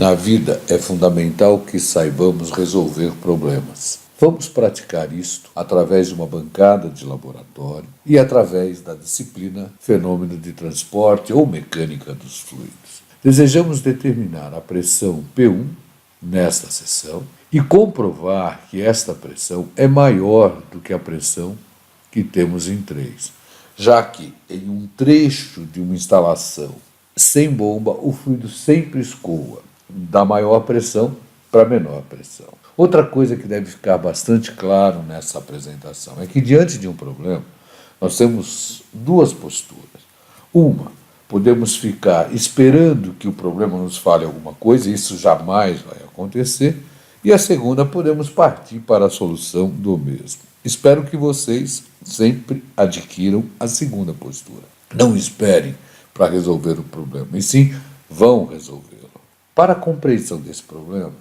Na vida é fundamental que saibamos resolver problemas. Vamos praticar isto através de uma bancada de laboratório e através da disciplina Fenômeno de Transporte ou Mecânica dos Fluidos. Desejamos determinar a pressão P1 nesta seção e comprovar que esta pressão é maior do que a pressão que temos em 3, já que em um trecho de uma instalação sem bomba o fluido sempre escoa da maior pressão para a menor pressão. Outra coisa que deve ficar bastante claro nessa apresentação é que, diante de um problema, nós temos duas posturas. Uma, podemos ficar esperando que o problema nos fale alguma coisa, e isso jamais vai acontecer. E a segunda, podemos partir para a solução do mesmo. Espero que vocês sempre adquiram a segunda postura. Não esperem para resolver o problema, e sim vão resolvê-lo. Para a compreensão desse problema,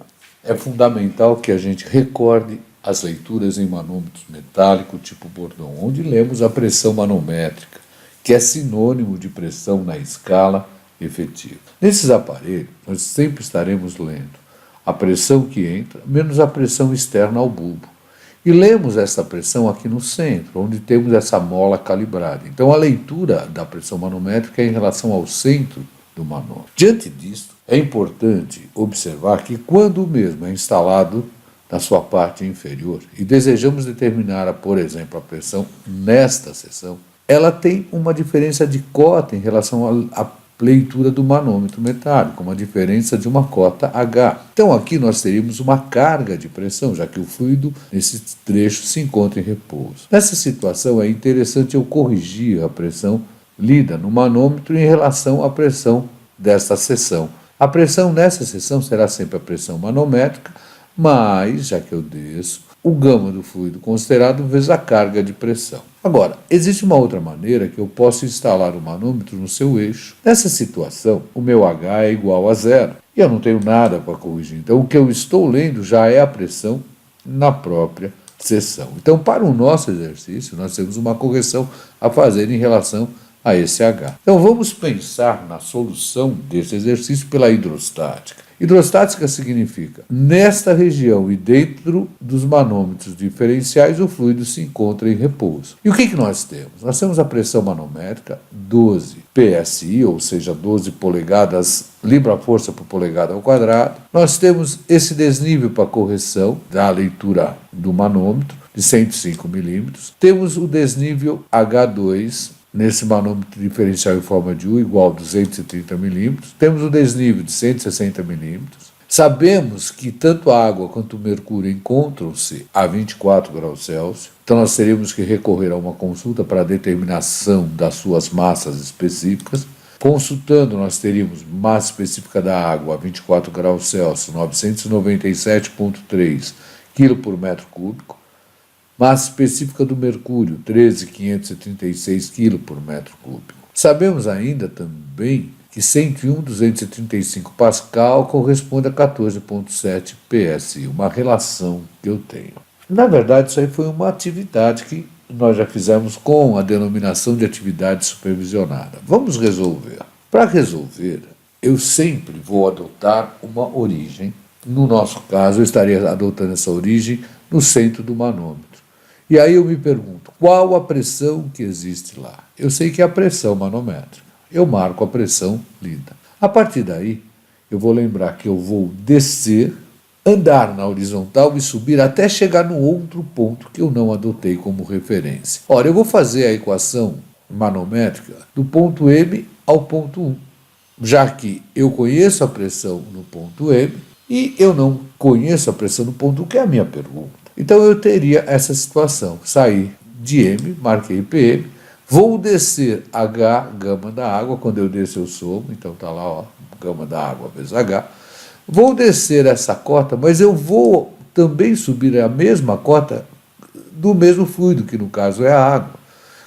é fundamental que a gente recorde as leituras em manômetros metálicos tipo Bourdon, onde lemos a pressão manométrica, que é sinônimo de pressão na escala efetiva. Nesses aparelhos, nós sempre estaremos lendo a pressão que entra menos a pressão externa ao bulbo. E lemos essa pressão aqui no centro, onde temos essa mola calibrada. Então, a leitura da pressão manométrica é em relação ao centro do manômetro. Diante disso, é importante observar que quando o mesmo é instalado na sua parte inferior e desejamos determinar, por exemplo, a pressão nesta seção, ela tem uma diferença de cota em relação à leitura do manômetro metálico, uma diferença de uma cota H. Então aqui nós teríamos uma carga de pressão, já que o fluido nesse trecho se encontra em repouso. Nessa situação é interessante eu corrigir a pressão lida no manômetro em relação à pressão desta seção. A pressão nessa seção será sempre a pressão manométrica, mas, já que eu desço, o gama do fluido considerado vezes a carga de pressão. Agora, existe uma outra maneira que eu posso instalar o manômetro no seu eixo. Nessa situação, o meu H é igual a 0 e eu não tenho nada para corrigir. Então, o que eu estou lendo já é a pressão na própria seção. Então, para o nosso exercício, nós temos uma correção a fazer em relação a esse H. Então vamos pensar na solução desse exercício pela hidrostática. Hidrostática significa, nesta região e dentro dos manômetros diferenciais, o fluido se encontra em repouso. E o que nós temos? Nós temos a pressão manométrica 12 PSI, ou seja, 12 polegadas, libra-força por polegada ao quadrado. Nós temos esse desnível para correção da leitura do manômetro, de 105 milímetros. Temos o desnível H2, nesse manômetro diferencial em forma de U igual a 230 milímetros. Temos o desnível de 160 milímetros. Sabemos que tanto a água quanto o mercúrio encontram-se a 24 graus Celsius. Então nós teríamos que recorrer a uma consulta para a determinação das suas massas específicas. Consultando, nós teríamos massa específica da água a 24 graus Celsius, 997,3 kg por metro cúbico. Massa específica do mercúrio, 13.536 kg por metro cúbico. Sabemos ainda também que 101.235 Pascal corresponde a 14,7 PSI, uma relação que eu tenho. Na verdade, isso aí foi uma atividade que nós já fizemos com a denominação de atividade supervisionada. Vamos resolver. Para resolver, eu sempre vou adotar uma origem. No nosso caso, eu estaria adotando essa origem no centro do manômetro. E aí eu me pergunto, qual a pressão que existe lá? Eu sei que é a pressão manométrica. Eu marco a pressão lida. A partir daí, eu vou lembrar que eu vou descer, andar na horizontal e subir até chegar no outro ponto que eu não adotei como referência. Ora, eu vou fazer a equação manométrica do ponto M ao ponto 1, já que eu conheço a pressão no ponto M e eu não conheço a pressão no ponto 1, que é a minha pergunta. Então eu teria essa situação, sair de M, marquei PM, vou descer H, gama da água, quando eu desço eu somo, então está lá, ó, gama da água vezes H, vou descer essa cota, mas eu vou também subir a mesma cota do mesmo fluido, que no caso é a água.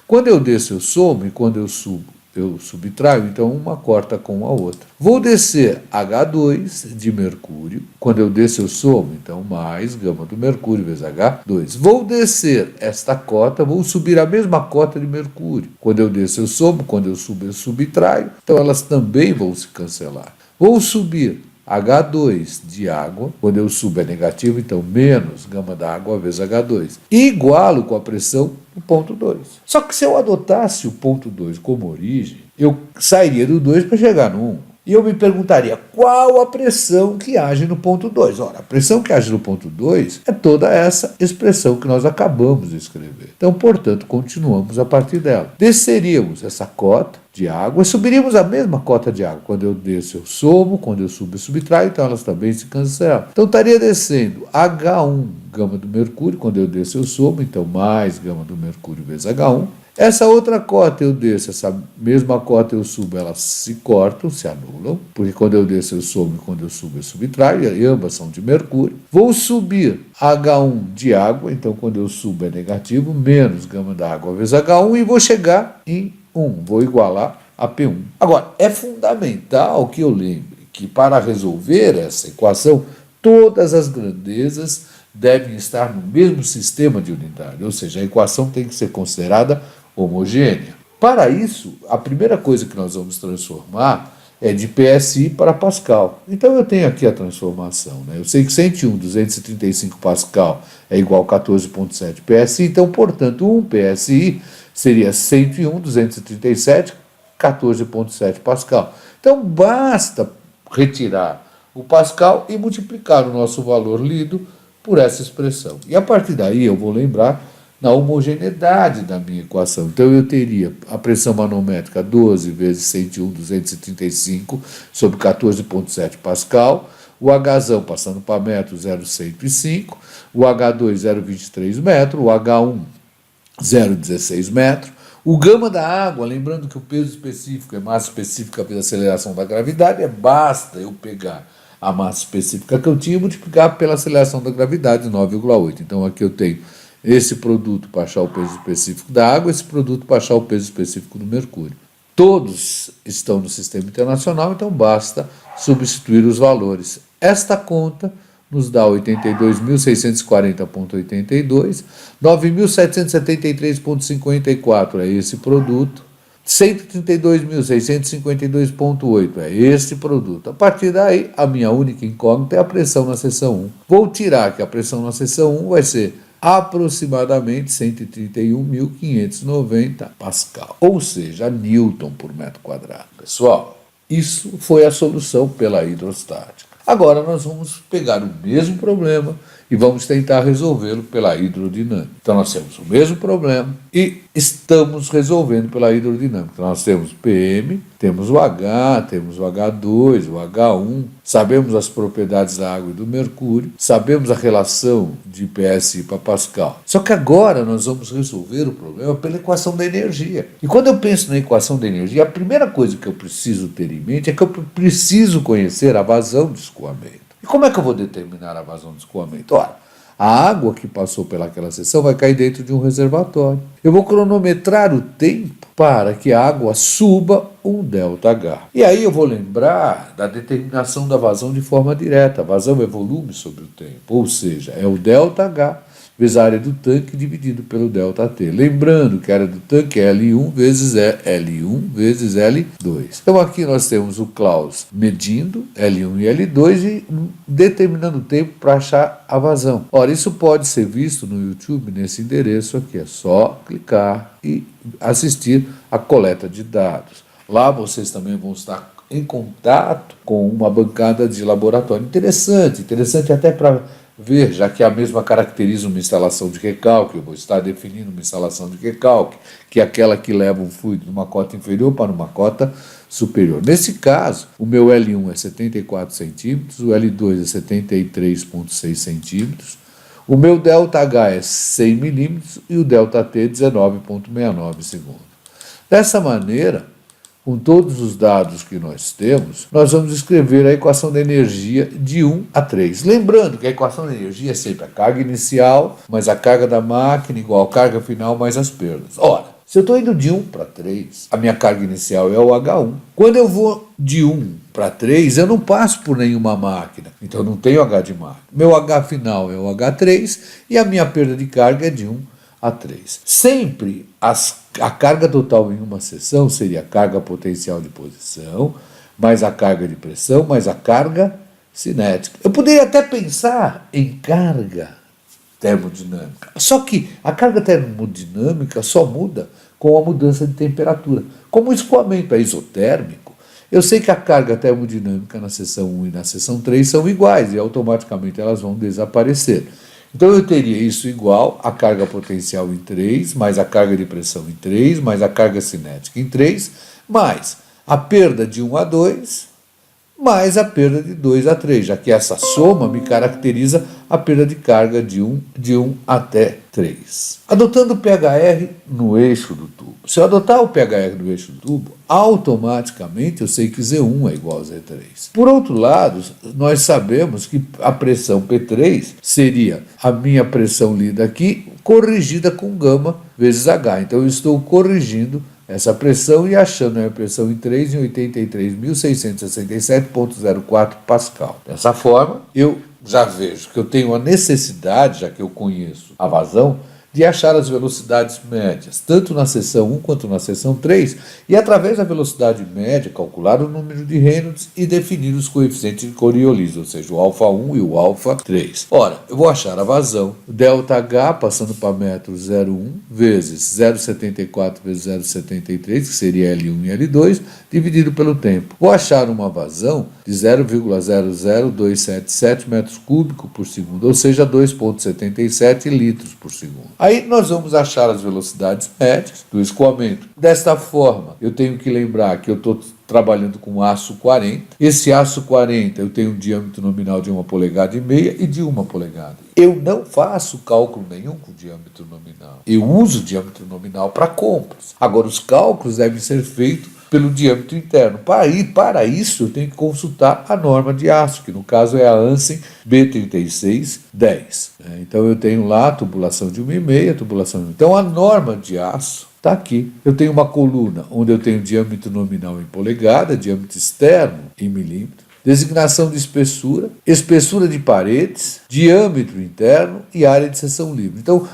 Quando eu desço eu somo, e quando eu subo eu subtraio, então uma corta com a outra. Vou descer H2 de mercúrio, quando eu desço eu somo, então mais gama do mercúrio vezes H2. Vou descer esta cota, vou subir a mesma cota de mercúrio. Quando eu desço eu somo, quando eu subo eu subtraio, então elas também vão se cancelar. Vou subir H2 de água, quando eu subo é negativo, então menos gama da água vezes H2, e igualo com a pressão no ponto 2. Só que se eu adotasse o ponto 2 como origem, eu sairia do 2 para chegar no 1. E eu me perguntaria qual a pressão que age no ponto 2. Ora, a pressão que age no ponto 2 é toda essa expressão que nós acabamos de escrever. Então, portanto, continuamos a partir dela. Desceríamos essa cota de água e subiríamos a mesma cota de água. Quando eu desço, eu somo, quando eu subo, eu subtraio, então elas também se cancelam. Então, estaria descendo H1, gama do mercúrio, quando eu desço, eu somo, então mais gama do mercúrio vezes H1. Essa outra cota eu desço, essa mesma cota eu subo, elas se cortam, se anulam, porque quando eu desço eu somo e quando eu subo eu subtraio, e ambas são de mercúrio. Vou subir H1 de água, então quando eu subo é negativo, menos gama da água vezes H1 e vou chegar em 1, vou igualar a P1. Agora, é fundamental que eu lembre que para resolver essa equação, todas as grandezas devem estar no mesmo sistema de unidade, ou seja, a equação tem que ser considerada homogênea. Para isso, a primeira coisa que nós vamos transformar é de PSI para Pascal. Então eu tenho aqui a transformação. Eu sei que 101, 235 Pascal é igual a 14,7 PSI, então, portanto, 1 PSI seria 101, 237, 14,7 Pascal. Então basta retirar o Pascal e multiplicar o nosso valor lido por essa expressão. E a partir daí eu vou lembrar na homogeneidade da minha equação. Então eu teria a pressão manométrica 12 vezes 101, 235 sobre 14,7 Pascal, o Hzão passando para metro 0,105, o H2 0,23 metro, o H1 0,16 metro, o gama da água, lembrando que o peso específico é massa específica vezes aceleração da gravidade, basta eu pegar a massa específica que eu tinha e multiplicar pela aceleração da gravidade, 9,8. Então aqui eu tenho esse produto para achar o peso específico da água, esse produto para achar o peso específico do mercúrio. Todos estão no sistema internacional, então basta substituir os valores. Esta conta nos dá 82.640,82, 9.773,54 é esse produto, 132.652,8 é este produto. A partir daí, a minha única incógnita é a pressão na seção 1. Vou tirar que a pressão na seção 1 vai ser aproximadamente 131.590 Pascal, ou seja, Newton por metro quadrado. Pessoal, isso foi a solução pela hidrostática. Agora nós vamos pegar o mesmo problema e vamos tentar resolvê-lo pela hidrodinâmica. Então nós temos o mesmo problema e estamos resolvendo pela hidrodinâmica. Então nós temos PM, temos o H, temos o H2, o H1, sabemos as propriedades da água e do mercúrio, sabemos a relação de PSI para Pascal. Só que agora nós vamos resolver o problema pela equação da energia. E quando eu penso na equação da energia, a primeira coisa que eu preciso ter em mente é que eu preciso conhecer a vazão de escoamento. E como é que eu vou determinar a vazão de escoamento? Ora, a água que passou pelaquela seção vai cair dentro de um reservatório. Eu vou cronometrar o tempo para que a água suba um ΔH. E aí eu vou lembrar da determinação da vazão de forma direta. A vazão é volume sobre o tempo, ou seja, é o ΔH vezes a área do tanque dividido pelo ΔT. Lembrando que a área do tanque é L1 vezes L1 vezes L2. Então aqui nós temos o Klaus medindo L1 e L2 e determinando o tempo para achar a vazão. Ora, isso pode ser visto no YouTube nesse endereço aqui. É só clicar e assistir a coleta de dados. Lá vocês também vão estar em contato com uma bancada de laboratório. Interessante até para ver, já que a mesma caracteriza uma instalação de recalque, eu vou estar definindo uma instalação de recalque, que é aquela que leva um fluido de uma cota inferior para uma cota superior. Nesse caso, o meu L1 é 74 centímetros, o L2 é 73,6 centímetros, o meu ΔH é 100 milímetros e o ΔT é 19,69 segundos. Dessa maneira, com todos os dados que nós temos, nós vamos escrever a equação da energia de 1 a 3. Lembrando que a equação da energia é sempre a carga inicial, mais a carga da máquina, igual a carga final, mais as perdas. Ora, se eu estou indo de 1 para 3, a minha carga inicial é o H1. Quando eu vou de 1 para 3, eu não passo por nenhuma máquina, então eu não tenho H de máquina. Meu H final é o H3 e a minha perda de carga é de 1 a 3. Sempre a carga total em uma seção seria a carga potencial de posição, mais a carga de pressão, mais a carga cinética. Eu poderia até pensar em carga termodinâmica. Só que a carga termodinâmica só muda com a mudança de temperatura. Como o escoamento é isotérmico, eu sei que a carga termodinâmica na seção 1 e na seção 3 são iguais e automaticamente elas vão desaparecer. Então eu teria isso igual a carga potencial em 3, mais a carga de pressão em 3, mais a carga cinética em 3, mais a perda de 1 a 2, mais a perda de 2 a 3, já que essa soma me caracteriza a perda de carga de 1 até 3. Adotando o pHr no eixo do tubo. Se eu adotar o pHr no eixo do tubo, automaticamente eu sei que Z1 é igual a Z3. Por outro lado, nós sabemos que a pressão P3 seria a minha pressão lida aqui, corrigida com gama vezes H. Então eu estou corrigindo essa pressão e achando a minha pressão em 3 em 83.667,04 Pascal. Dessa forma, eu já vejo que eu tenho a necessidade, já que eu conheço a vazão, de achar as velocidades médias, tanto na seção 1 quanto na seção 3, e através da velocidade média calcular o número de Reynolds e definir os coeficientes de Coriolis, ou seja, o α1 e o α3. Ora, eu vou achar a vazão, ΔH passando para metro 0,1 vezes 0,74 vezes 0,73, que seria L1 e L2, dividido pelo tempo. Vou achar uma vazão de 0,00277 metros cúbicos por segundo, ou seja, 2,77 litros por segundo. Aí nós vamos achar as velocidades médias do escoamento. Desta forma, eu tenho que lembrar que eu estou trabalhando com aço 40. Esse aço 40 eu tenho um diâmetro nominal de 1,5 polegada e de 1 polegada. Eu não faço cálculo nenhum com diâmetro nominal. Eu uso diâmetro nominal para compras. Agora, os cálculos devem ser feitos pelo diâmetro interno. Para isso, eu tenho que consultar a norma de aço, que no caso é a ANSEM B3610. Então, eu tenho lá a tubulação de 1,5, a tubulação de 1,5. Então, a norma de aço está aqui. Eu tenho uma coluna onde eu tenho diâmetro nominal em polegada, diâmetro externo em milímetro, designação de espessura, espessura de paredes, diâmetro interno e área de seção livre. Então,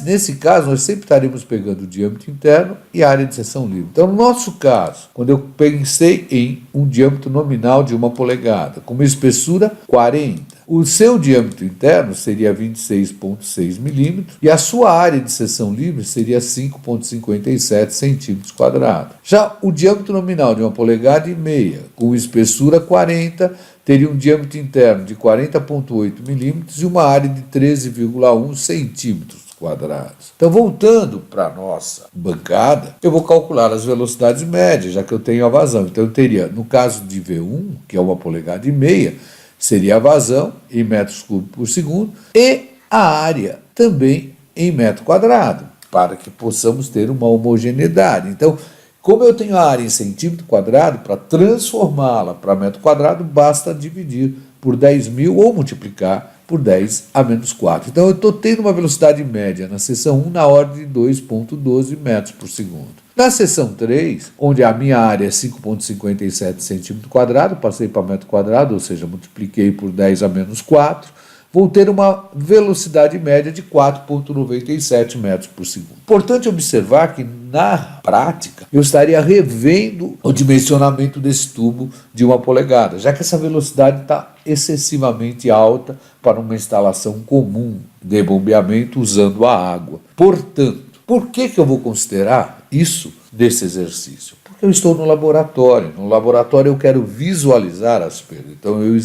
nesse caso, nós sempre estaremos pegando o diâmetro interno e a área de seção livre. Então, no nosso caso, quando eu pensei em um diâmetro nominal de 1 polegada, com uma espessura 40, o seu diâmetro interno seria 26,6 milímetros e a sua área de seção livre seria 5,57 centímetros quadrados. Já o diâmetro nominal de 1 polegada e meia, com espessura 40, teria um diâmetro interno de 40,8 milímetros e uma área de 13,1 centímetros quadrados. Então, voltando para a nossa bancada, eu vou calcular as velocidades médias, já que eu tenho a vazão. Então, eu teria, no caso de V1, que é 1 polegada e meia, seria a vazão em metros cúbicos por segundo e a área também em metro quadrado, para que possamos ter uma homogeneidade. Então, como eu tenho a área em centímetro quadrado, para transformá-la para metro quadrado, basta dividir por 10.000 ou multiplicar por 10 a menos 4. Então, eu estou tendo uma velocidade média na seção 1 na ordem de 2,12 metros por segundo. Na seção 3, onde a minha área é 5,57 centímetro quadrado, passei para metro quadrado, ou seja, multipliquei por 10 a menos 4, vou ter uma velocidade média de 4,97 metros por segundo. Importante observar que, na prática, eu estaria revendo o dimensionamento desse tubo de 1 polegada, já que essa velocidade está excessivamente alta para uma instalação comum de bombeamento usando a água. Portanto, por que eu vou considerar isso desse exercício? Porque eu estou no laboratório. No laboratório eu quero visualizar as perdas. Então eu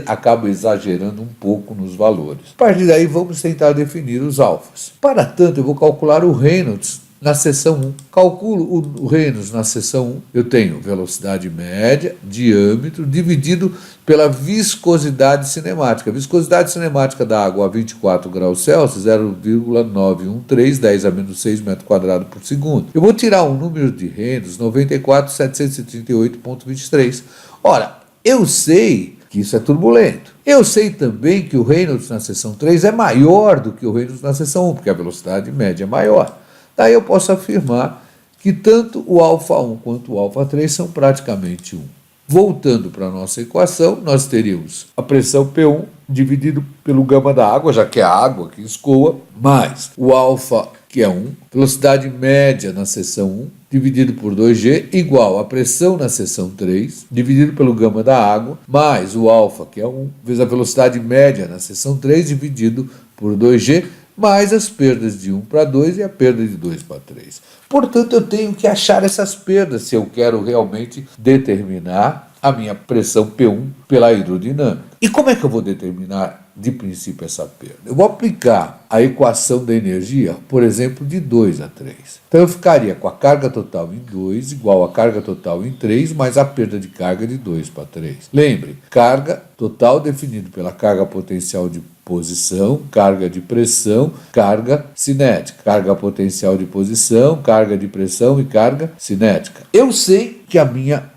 acabo exagerando um pouco nos valores. A partir daí vamos tentar definir os alfas. Para tanto, eu vou calcular o Reynolds na seção 1. Calculo o Reynolds na seção 1. Eu tenho velocidade média, diâmetro, dividido pela viscosidade cinemática. A viscosidade cinemática da água a 24 graus Celsius, 0,913, 10 a menos 6 metros quadrados por segundo. Eu vou tirar um número de Reynolds, 94.738,23. Ora, eu sei que isso é turbulento. Eu sei também que o Reynolds na seção 3 é maior do que o Reynolds na seção 1, porque a velocidade média é maior. Daí eu posso afirmar que tanto o α1 quanto o α3 são praticamente 1. Voltando para a nossa equação, nós teríamos a pressão P1 dividido pelo gama da água, já que é a água que escoa, mais o alfa, que é 1, velocidade média na seção 1, dividido por 2G igual a pressão na seção 3, dividido pelo gama da água, mais o alfa, que é 1, vezes a velocidade média na seção 3, dividido por 2G, mais as perdas de 1 para 2 e a perda de 2 para 3. Portanto, eu tenho que achar essas perdas se eu quero realmente determinar a minha pressão P1 pela hidrodinâmica. E como é que eu vou determinar de princípio essa perda? Eu vou aplicar a equação da energia, por exemplo, de 2 a 3. Então eu ficaria com a carga total em 2 igual a carga total em 3 mais a perda de carga de 2 para 3. Lembre, carga total definido pela carga potencial de posição, carga de pressão, carga cinética. Carga potencial de posição, carga de pressão e carga cinética. Eu sei que a minha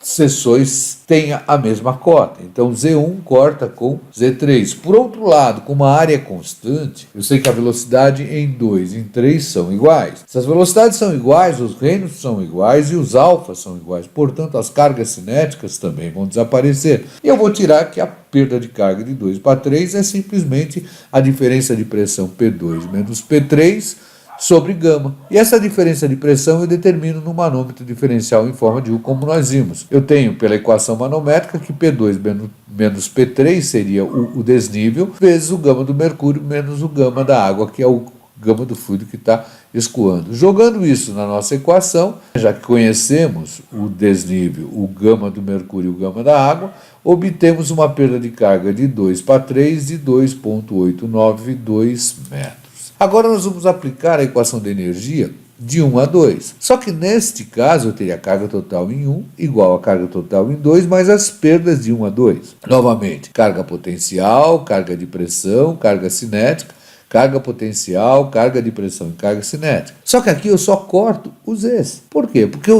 seções tenha a mesma cota. Então, Z1 corta com Z3. Por outro lado, com uma área constante, eu sei que a velocidade em 2 e em 3 são iguais. Se as velocidades são iguais, os reinos são iguais e os alfas são iguais. Portanto, as cargas cinéticas também vão desaparecer. E eu vou tirar que a perda de carga de 2 para 3 é simplesmente a diferença de pressão P2 menos P3 sobre gama. E essa diferença de pressão eu determino no manômetro diferencial em forma de U, como nós vimos. Eu tenho pela equação manométrica que P2 menos P3 seria o desnível, vezes o gama do mercúrio menos o gama da água, que é o gama do fluido que está escoando. Jogando isso na nossa equação, já que conhecemos o desnível, o gama do mercúrio e o gama da água, obtemos uma perda de carga de 2 para 3 de 2,892 metros. Agora nós vamos aplicar a equação de energia de 1 a 2. Só que neste caso eu teria a carga total em 1 igual a carga total em 2 mais as perdas de 1 a 2. Novamente, carga potencial, carga de pressão, carga cinética, carga potencial, carga de pressão e carga cinética. Só que aqui eu só corto os Z's. Por quê? Porque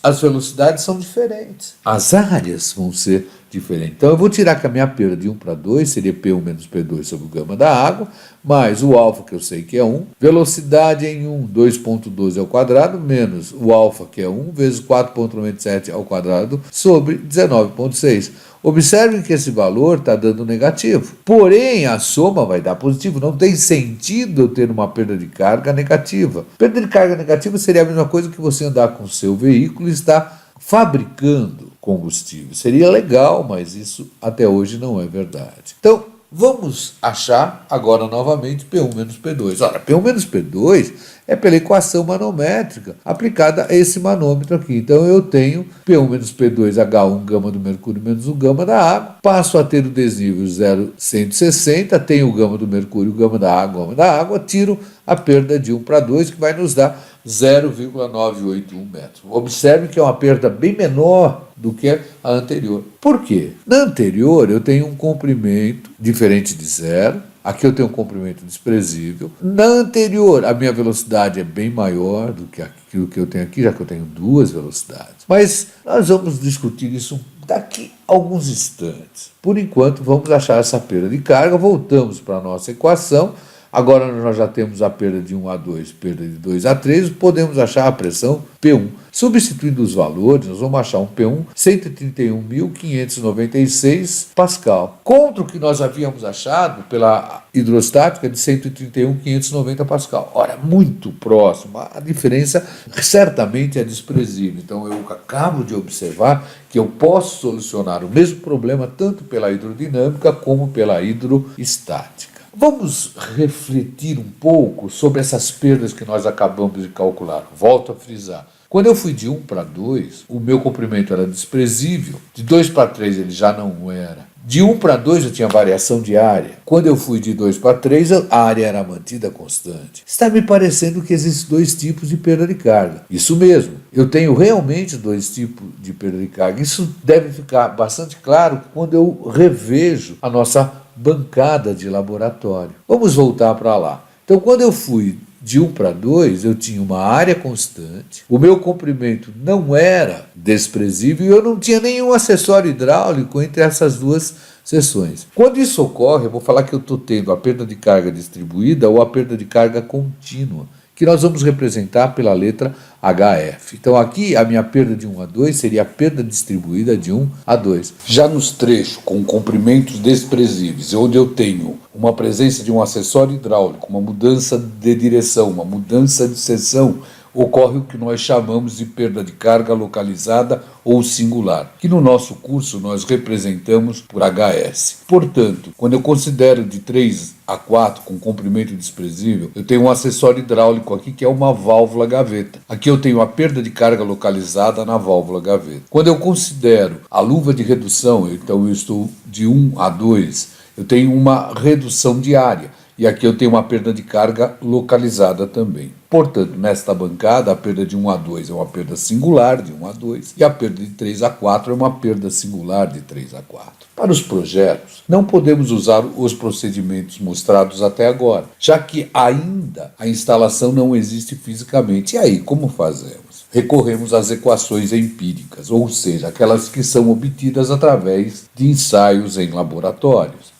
as velocidades são diferentes. As áreas vão ser diferentes. Então eu vou tirar que a minha perda de 1 para 2 seria P1 menos P2 sobre o gama da água, mais o alfa, que eu sei que é 1, velocidade em 1, 2,12 ao quadrado, menos o alfa, que é 1, vezes 4,97 ao quadrado, sobre 19,6. Observem que esse valor está dando negativo. Porém, a soma vai dar positivo. Não tem sentido eu ter uma perda de carga negativa. Perda de carga negativa seria a mesma coisa que você andar com o seu veículo e estar fabricando combustível. Seria legal, mas isso até hoje não é verdade. Então, vamos achar agora novamente P1 menos P2. Ora, P1 menos P2 é pela equação manométrica aplicada a esse manômetro aqui. Então eu tenho P1 menos P2 H1 gama do mercúrio menos o gama da água. Passo a ter o desnível 0,160, tenho o gama do mercúrio, o gama da água, tiro a perda de 1 para 2, que vai nos dar 0,981 metros. Observe que é uma perda bem menor do que a anterior. Por quê? Na anterior eu tenho um comprimento diferente de zero, aqui eu tenho um comprimento desprezível. Na anterior a minha velocidade é bem maior do que aquilo que eu tenho aqui, já que eu tenho duas velocidades. Mas nós vamos discutir isso daqui a alguns instantes. Por enquanto vamos achar essa perda de carga, voltamos para a nossa equação. Agora nós já temos a perda de 1 a 2, perda de 2 a 3, podemos achar a pressão P1. Substituindo os valores, nós vamos achar um P1 131.596 Pascal, contra o que nós havíamos achado pela hidrostática de 131.590 Pascal. Ora, muito próximo, a diferença certamente é desprezível. Então eu acabo de observar que eu posso solucionar o mesmo problema tanto pela hidrodinâmica como pela hidroestática. Vamos refletir um pouco sobre essas perdas que nós acabamos de calcular. Volto a frisar. Quando eu fui de 1 para 2, o meu comprimento era desprezível. De 2 para 3 ele já não era. De 1 para 2 eu tinha variação de área. Quando eu fui de 2 para 3, a área era mantida constante. Está me parecendo que existem dois tipos de perda de carga. Isso mesmo, eu tenho realmente dois tipos de perda de carga. Isso deve ficar bastante claro quando eu revejo a nossa bancada de laboratório. Vamos voltar para lá. Então, quando eu fui de 1 para 2, eu tinha uma área constante, o meu comprimento não era desprezível e eu não tinha nenhum acessório hidráulico entre essas duas seções. Quando isso ocorre, eu vou falar que eu estou tendo a perda de carga distribuída ou a perda de carga contínua, que nós vamos representar pela letra HF. Então aqui a minha perda de 1 a 2 seria a perda distribuída de 1 a 2. Já nos trechos com comprimentos desprezíveis, onde eu tenho uma presença de um acessório hidráulico, uma mudança de direção, uma mudança de seção, ocorre o que nós chamamos de perda de carga localizada ou singular, que no nosso curso nós representamos por HS. Portanto, quando eu considero de 3 a 4 com comprimento desprezível, eu tenho um acessório hidráulico aqui que é uma válvula gaveta. Aqui eu tenho a perda de carga localizada na válvula gaveta. Quando eu considero a luva de redução, então eu estou de 1 a 2, eu tenho uma redução diária. E aqui eu tenho uma perda de carga localizada também. Portanto, nesta bancada, a perda de 1 a 2 é uma perda singular de 1 a 2 e a perda de 3 a 4 é uma perda singular de 3 a 4. Para os projetos, não podemos usar os procedimentos mostrados até agora, já que ainda a instalação não existe fisicamente. E aí, como fazemos? Recorremos às equações empíricas, ou seja, aquelas que são obtidas através de ensaios em laboratórios.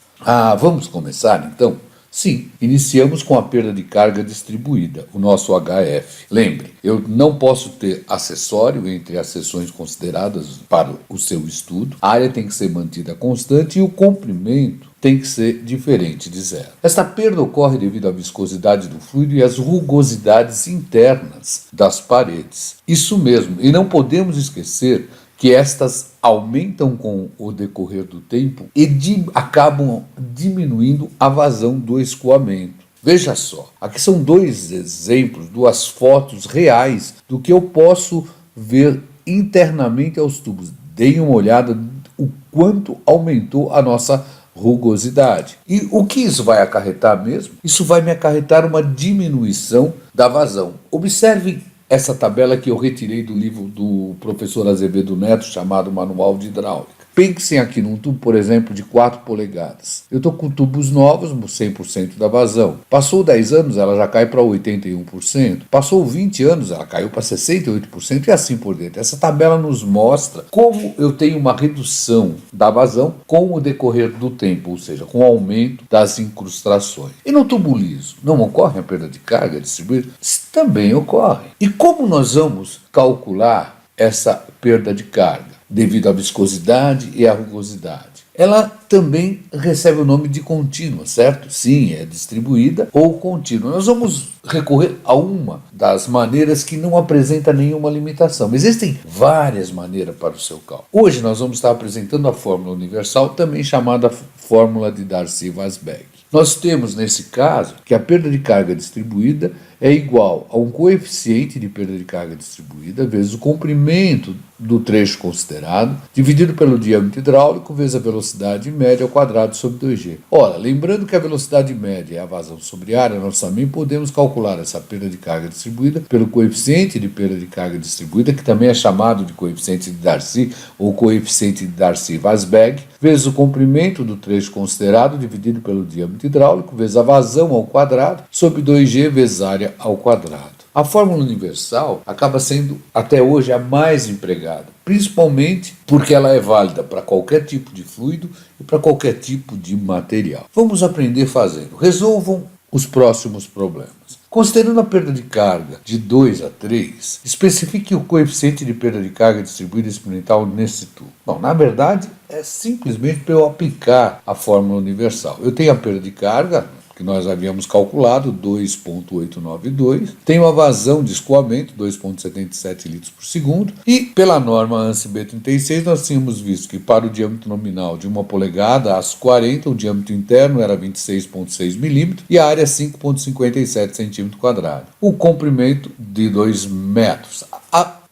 Vamos começar então? Sim, iniciamos com a perda de carga distribuída, o nosso HF. Lembre, eu não posso ter acessório entre as seções consideradas para o seu estudo, a área tem que ser mantida constante e o comprimento tem que ser diferente de zero. Esta perda ocorre devido à viscosidade do fluido e às rugosidades internas das paredes. Isso mesmo, e não podemos esquecer que estas aumentam com o decorrer do tempo e acabam diminuindo a vazão do escoamento. Veja só, aqui são 2 exemplos, 2 fotos reais do que eu posso ver internamente aos tubos. Deem uma olhada o quanto aumentou a nossa rugosidade. E o que isso vai acarretar mesmo? Isso vai me acarretar uma diminuição da vazão. Observe essa tabela que eu retirei do livro do professor Azevedo Neto, chamado Manual de Hidráulica. Pensem aqui num tubo, por exemplo, de 4 polegadas. Eu estou com tubos novos, 100% da vazão. Passou 10 anos, ela já cai para 81%. Passou 20 anos, ela caiu para 68% e assim por diante. Essa tabela nos mostra como eu tenho uma redução da vazão com o decorrer do tempo, ou seja, com o aumento das incrustações. E no tubo liso, não ocorre a perda de carga distribuída? Também ocorre. E como nós vamos calcular essa perda de carga? Devido à viscosidade e à rugosidade. Ela também recebe o nome de contínua, certo? Sim, é distribuída ou contínua. Nós vamos recorrer a uma das maneiras que não apresenta nenhuma limitação. Existem várias maneiras para o seu cálculo. Hoje nós vamos estar apresentando a fórmula universal, também chamada fórmula de Darcy-Weisbach. Nós temos, nesse caso, que a perda de carga distribuída é igual a um coeficiente de perda de carga distribuída vezes o comprimento do trecho considerado, dividido pelo diâmetro hidráulico vezes a velocidade média ao quadrado sobre 2G. Ora, lembrando que a velocidade média é a vazão sobre área, nós também podemos calcular essa perda de carga distribuída pelo coeficiente de perda de carga distribuída, que também é chamado de coeficiente de Darcy ou coeficiente de Darcy-Weisbach, vezes o comprimento do trecho considerado dividido pelo diâmetro hidráulico vezes a vazão ao quadrado sobre 2G vezes área ao quadrado. A fórmula universal acaba sendo, até hoje, a mais empregada, principalmente porque ela é válida para qualquer tipo de fluido e para qualquer tipo de material. Vamos aprender fazendo. Resolvam os próximos problemas. Considerando a perda de carga de 2 a 3, especifique o coeficiente de perda de carga distribuída experimental nesse tubo. Bom, na verdade, é simplesmente para eu aplicar a fórmula universal. Eu tenho a perda de carga, que nós havíamos calculado, 2,892. Tem uma vazão de escoamento, 2,77 litros por segundo. E pela norma ANSI B36, nós tínhamos visto que para o diâmetro nominal de 1 polegada, às 40, o diâmetro interno era 26,6 milímetros e a área 5,57 centímetros quadrados. O comprimento de 2 metros.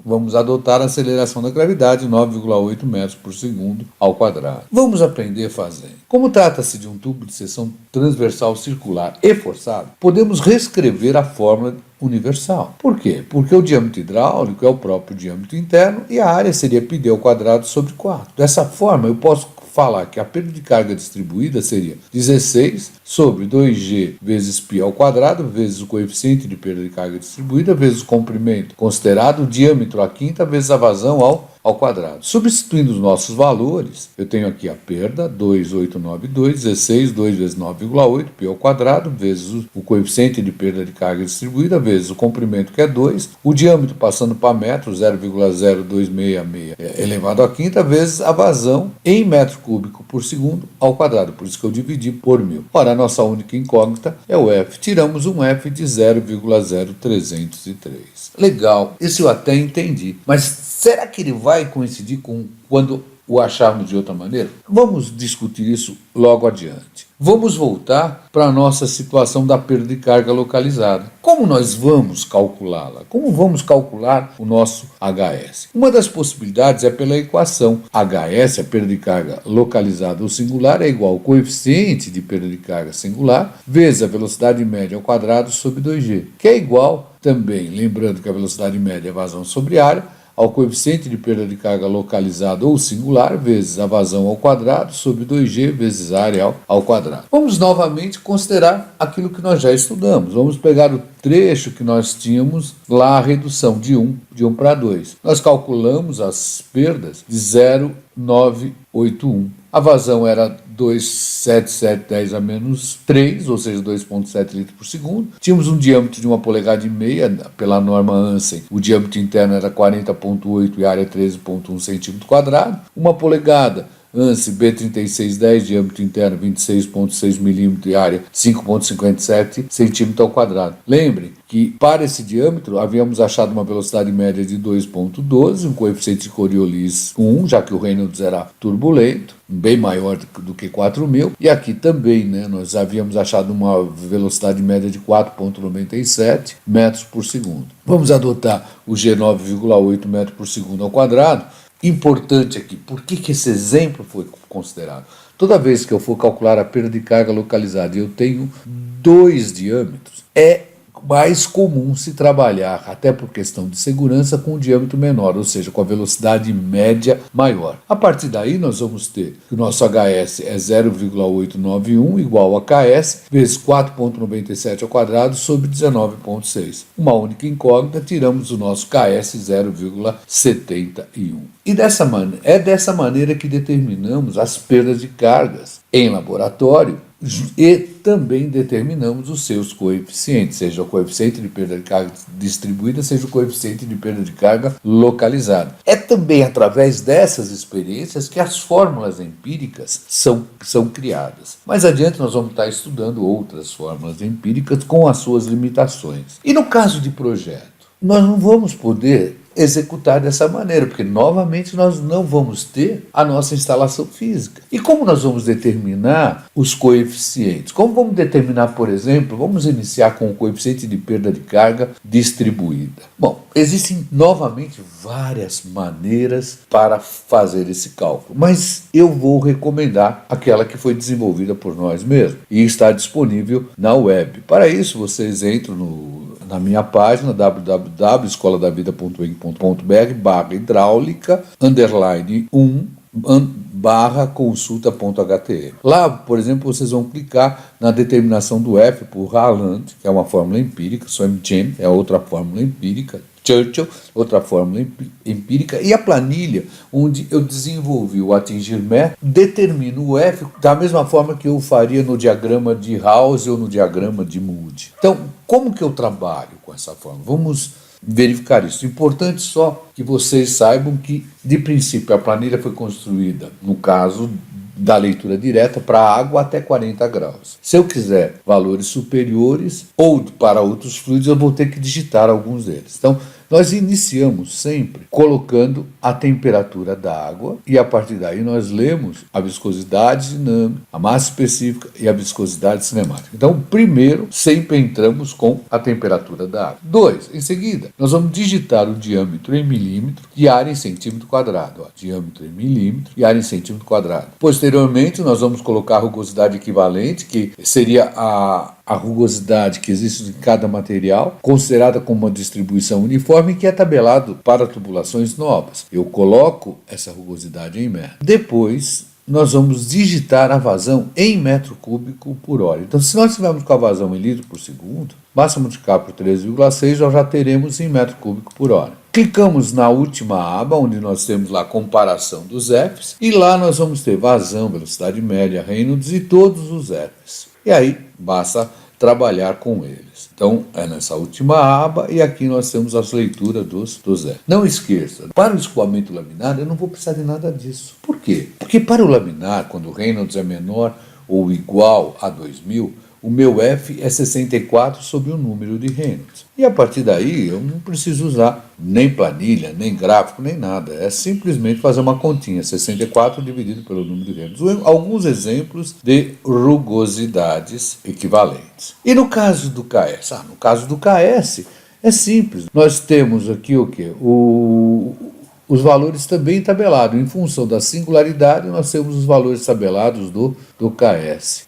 Vamos adotar a aceleração da gravidade, 9,8 metros por segundo ao quadrado. Vamos aprender fazendo. Como trata-se de um tubo de seção transversal circular e forçado, podemos reescrever a fórmula universal. Por quê? Porque o diâmetro hidráulico é o próprio diâmetro interno e a área seria πd ao quadrado sobre 4. Dessa forma, eu posso falar que a perda de carga distribuída seria 16 sobre 2G vezes π ao quadrado, vezes o coeficiente de perda de carga distribuída, vezes o comprimento considerado, o diâmetro à quinta, vezes a vazão ao ao quadrado. Substituindo os nossos valores, eu tenho aqui a perda, 2,892, 16, 2 vezes 9,8, π ao quadrado, vezes o coeficiente de perda de carga distribuída, vezes o comprimento, que é 2, o diâmetro passando para metro, 0,0266 elevado à quinta, vezes a vazão em metro cúbico por segundo ao quadrado, por isso que eu dividi por 1000. Ora, a nossa única incógnita é o F. Tiramos um F de 0,0303. Legal, isso eu até entendi, mas será que ele vai coincidir com quando o acharmos de outra maneira? Vamos discutir isso logo adiante. Vamos voltar para a nossa situação da perda de carga localizada. Como nós vamos calculá-la? Como vamos calcular o nosso HS? Uma das possibilidades é pela equação. HS, a perda de carga localizada ou singular, é igual ao coeficiente de perda de carga singular vezes a velocidade média ao quadrado sobre 2G, que é igual também, lembrando que a velocidade média é vazão sobre área, ao coeficiente de perda de carga localizada ou singular, vezes a vazão ao quadrado, sobre 2G vezes a área ao quadrado. Vamos novamente considerar aquilo que nós já estudamos. Vamos pegar o trecho que nós tínhamos lá, a redução de 1 para 2. Nós calculamos as perdas de 0,981. A vazão era 2,7710 a menos 3, ou seja, 2,7 litros por segundo. Tínhamos um diâmetro de 1,5 polegadas, pela norma Hansen. O diâmetro interno era 40,8 e a área 13,1 centímetro quadrado. 1 polegada, Hansen B3610, diâmetro interno 26,6 milímetros e área 5,57 centímetro ao quadrado. Lembre que para esse diâmetro havíamos achado uma velocidade média de 2,12, um coeficiente de Coriolis 1, já que o Reynolds era turbulento, bem maior do que 4.000, e aqui também, nós havíamos achado uma velocidade média de 4,97 metros por segundo. Vamos adotar o G 9,8 metros por segundo ao quadrado. Importante aqui, por que esse exemplo foi considerado? Toda vez que eu for calcular a perda de carga localizada e eu tenho 2 diâmetros, é mais comum se trabalhar, até por questão de segurança, com um diâmetro menor, ou seja, com a velocidade média maior. A partir daí, nós vamos ter que o nosso HS é 0,891 igual a KS vezes 4,97 ao quadrado sobre 19,6. Uma única incógnita, tiramos o nosso KS 0,71. E dessa maneira que determinamos as perdas de cargas em laboratório, e também determinamos os seus coeficientes, seja o coeficiente de perda de carga distribuída, seja o coeficiente de perda de carga localizada. É também através dessas experiências que as fórmulas empíricas são criadas. Mais adiante nós vamos estar estudando outras fórmulas empíricas com as suas limitações. E no caso de projeto, nós não vamos poder executar dessa maneira, porque novamente nós não vamos ter a nossa instalação física. E como nós vamos determinar os coeficientes? Como vamos determinar, por exemplo, vamos iniciar com o coeficiente de perda de carga distribuída. Bom, existem novamente várias maneiras para fazer esse cálculo, mas eu vou recomendar aquela que foi desenvolvida por nós mesmos e está disponível na web. Para isso, vocês entram na minha página www.escoladavida.com.br/hidráulica _1/consulta.html. Lá, por exemplo, vocês vão clicar na determinação do F por Haaland, que é uma fórmula empírica, Swamchen é outra fórmula empírica, Churchill, outra fórmula empírica, e a planilha onde eu desenvolvi o atingir método, determino o F da mesma forma que eu faria no diagrama de House ou no diagrama de Moody. Então, como que eu trabalho com essa fórmula? Vamos verificar isso. Importante só que vocês saibam que, de princípio, a planilha foi construída, no caso da leitura direta, para água até 40 graus. Se eu quiser valores superiores ou para outros fluidos, eu vou ter que digitar alguns deles. Então, nós iniciamos sempre colocando a temperatura da água e a partir daí nós lemos a viscosidade dinâmica, a massa específica e a viscosidade cinemática. Então, primeiro, sempre entramos com a temperatura da água. 2, em seguida, nós vamos digitar o diâmetro em milímetro e área em centímetro quadrado. Diâmetro em milímetro e área em centímetro quadrado. Posteriormente, nós vamos colocar a rugosidade equivalente, que seria a rugosidade que existe em cada material, considerada como uma distribuição uniforme, que é tabelado para tubulações novas. Eu coloco essa rugosidade em metro. Depois, nós vamos digitar a vazão em metro cúbico por hora. Então, se nós tivermos com a vazão em litro por segundo, basta multiplicar por 13,6, nós já teremos em metro cúbico por hora. Clicamos na última aba, onde nós temos lá a comparação dos Fs, e lá nós vamos ter vazão, velocidade média, Reynolds e todos os Fs. E aí basta trabalhar com eles. Então é nessa última aba e aqui nós temos as leituras dos Fs. Não esqueça, para o escoamento laminar eu não vou precisar de nada disso. Por quê? Porque para o laminar, quando o Reynolds é menor ou igual a 2000, o meu F é 64 sobre o número de Reynolds. E a partir daí eu não preciso usar nem planilha, nem gráfico, nem nada. É simplesmente fazer uma continha, 64 dividido pelo número de Reynolds. Alguns exemplos de rugosidades equivalentes. E no caso do KS? No caso do KS é simples. Nós temos aqui o quê? Os valores também tabelados. Em função da singularidade, nós temos os valores tabelados do KS.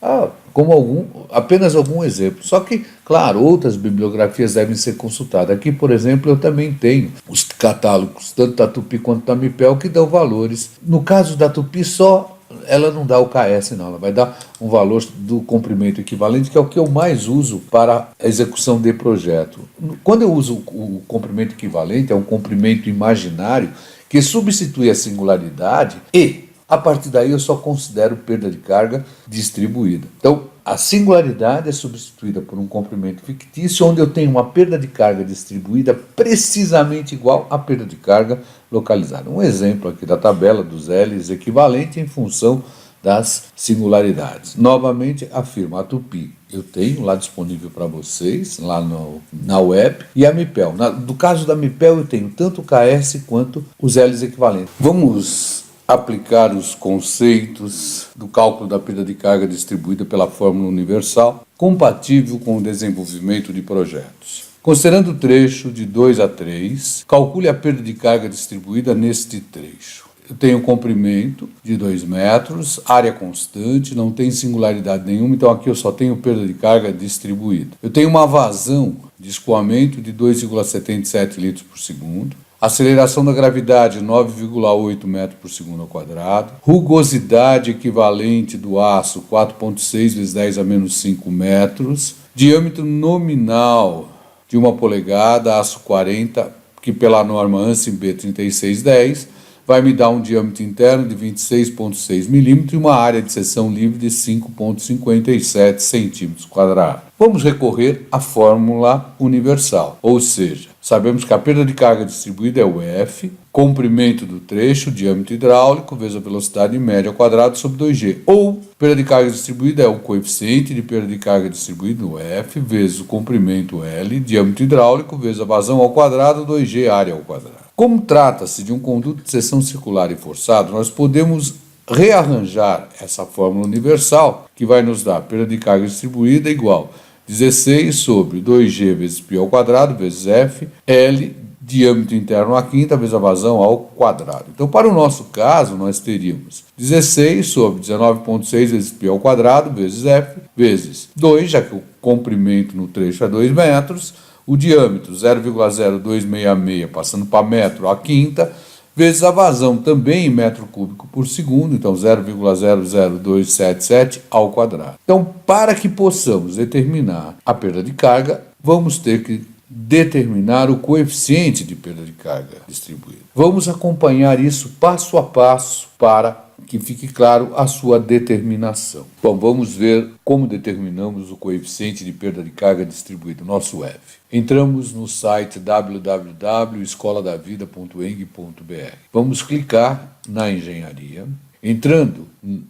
Como apenas algum exemplo. Só que, claro, outras bibliografias devem ser consultadas. Aqui, por exemplo, eu também tenho os catálogos, tanto da Tupi quanto da Mipel, que dão valores. No caso da Tupi, só ela não dá o KS, não. Ela vai dar um valor do comprimento equivalente, que é o que eu mais uso para a execução de projeto. Quando eu uso o comprimento equivalente, é um comprimento imaginário que substitui a singularidade e, a partir daí, eu só considero perda de carga distribuída. Então, a singularidade é substituída por um comprimento fictício, onde eu tenho uma perda de carga distribuída precisamente igual à perda de carga localizada. Um exemplo aqui da tabela dos L's equivalente em função das singularidades. Novamente, afirmo, a Tupi eu tenho lá disponível para vocês, lá na web, e a Mipel. No caso da Mipel, eu tenho tanto o KS quanto os L's equivalentes. Vamos aplicar os conceitos do cálculo da perda de carga distribuída pela fórmula universal, compatível com o desenvolvimento de projetos. Considerando o trecho de 2 a 3, calcule a perda de carga distribuída neste trecho. Eu tenho um comprimento de 2 metros, área constante, não tem singularidade nenhuma, então aqui eu só tenho perda de carga distribuída. Eu tenho uma vazão de escoamento de 2,77 litros por segundo, aceleração da gravidade 9,8 metros por segundo ao quadrado, rugosidade equivalente do aço 4,6 vezes 10 a menos 5 metros, diâmetro nominal de 1 polegada, aço 40, que pela norma ANSI B3610, vai me dar um diâmetro interno de 26,6 milímetros e uma área de seção livre de 5,57 centímetros quadrados. Vamos recorrer à fórmula universal, ou seja, sabemos que a perda de carga distribuída é o F, comprimento do trecho, diâmetro hidráulico, vezes a velocidade média ao quadrado sobre 2G. Ou, perda de carga distribuída é o coeficiente de perda de carga distribuída, o F, vezes o comprimento L, diâmetro hidráulico, vezes a vazão ao quadrado, 2G, área ao quadrado. Como trata-se de um conduto de seção circular e forçado, nós podemos rearranjar essa fórmula universal, que vai nos dar perda de carga distribuída igual 16 sobre 2G vezes π ao quadrado, vezes F, L, diâmetro interno à quinta, vezes a vazão ao quadrado. Então, para o nosso caso, nós teríamos 16 sobre 19,6 vezes π ao quadrado, vezes F, vezes 2, já que o comprimento no trecho é 2 metros, o diâmetro 0,0266, passando para metro à quinta, vezes a vazão também em metro cúbico por segundo, então 0,00277 ao quadrado. Então, para que possamos determinar a perda de carga, vamos ter que determinar o coeficiente de perda de carga distribuída. Vamos acompanhar isso passo a passo para que fique claro a sua determinação. Bom, vamos ver como determinamos o coeficiente de perda de carga distribuída, nosso F. Entramos no site www.escoladavida.eng.br. Vamos clicar na engenharia. Entrando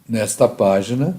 nesta página,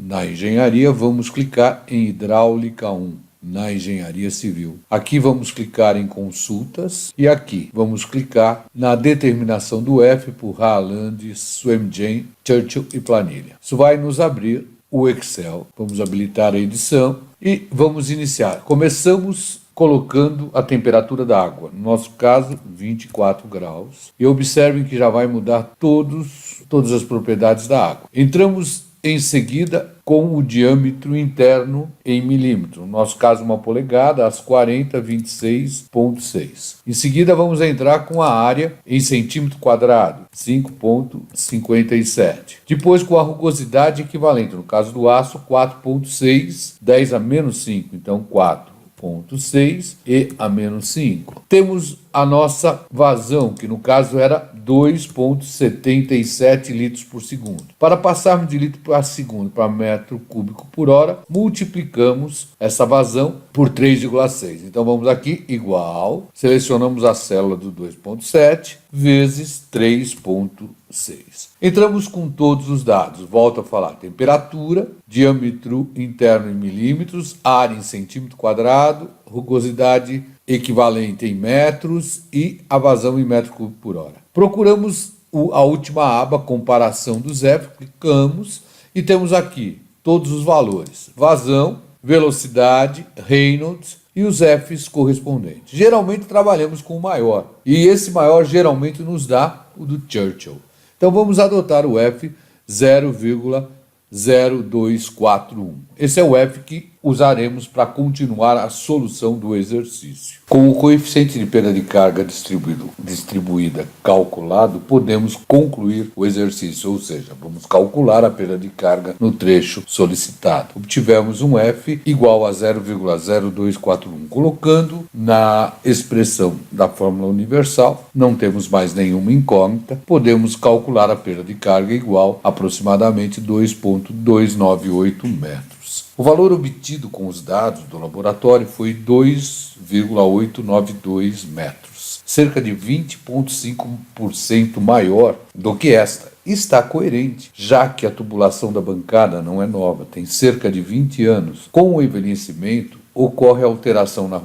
na engenharia, vamos clicar em hidráulica 1. Na engenharia civil. Aqui vamos clicar em consultas e aqui vamos clicar na determinação do F por Haaland, Swemgen, Churchill e planilha. Isso vai nos abrir o Excel. Vamos habilitar a edição e vamos iniciar. Começamos colocando a temperatura da água, no nosso caso 24 graus. E observem que já vai mudar todas as propriedades da água. Entramos em seguida com o diâmetro interno em milímetro, no nosso caso 1 polegada, às 40, 26,6. Em seguida vamos entrar com a área em centímetro quadrado, 5,57. Depois com a rugosidade equivalente, no caso do aço 4,6, 10 a menos 5, então 4,6 0,6 e a menos 5. Temos a nossa vazão, que no caso era 2,77 litros por segundo. Para passarmos de litro por segundo para metro cúbico por hora, multiplicamos essa vazão por 3,6. Então vamos aqui, igual, selecionamos a célula do 2,7 vezes 3,6. Entramos com todos os dados. Volto a falar: temperatura, diâmetro interno em milímetros, área em centímetro quadrado, rugosidade equivalente em metros e a vazão em metro cúbico por hora. Procuramos a última aba, comparação dos F, clicamos e temos aqui todos os valores: vazão, velocidade, Reynolds e os Fs correspondentes. Geralmente trabalhamos com o maior, e esse maior geralmente nos dá o do Churchill. Então vamos adotar o F 0,0241. Esse é o F que usaremos para continuar a solução do exercício. Com o coeficiente de perda de carga distribuída calculado, podemos concluir o exercício, ou seja, vamos calcular a perda de carga no trecho solicitado. Obtivemos um F igual a 0,0241. Colocando na expressão da fórmula universal, não temos mais nenhuma incógnita, podemos calcular a perda de carga igual a aproximadamente 2,298 metros. O valor obtido com os dados do laboratório foi 2,892 metros, cerca de 20,5% maior do que esta. Está coerente, já que a tubulação da bancada não é nova, tem cerca de 20 anos. Com o envelhecimento, ocorre alteração na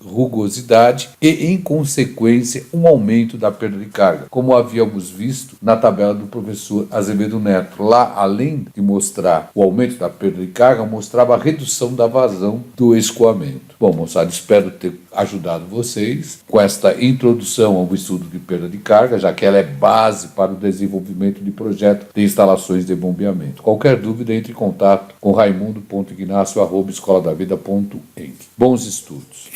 rugosidade e, em consequência, um aumento da perda de carga, como havíamos visto na tabela do professor Azevedo Neto. Lá, além de mostrar o aumento da perda de carga, mostrava a redução da vazão do escoamento. Bom, moçada, espero ter ajudado vocês com esta introdução ao estudo de perda de carga, já que ela é base para o desenvolvimento de projeto de instalações de bombeamento. Qualquer dúvida, entre em contato com raimundo.ignacio@escoladavida.eng. Bons estudos.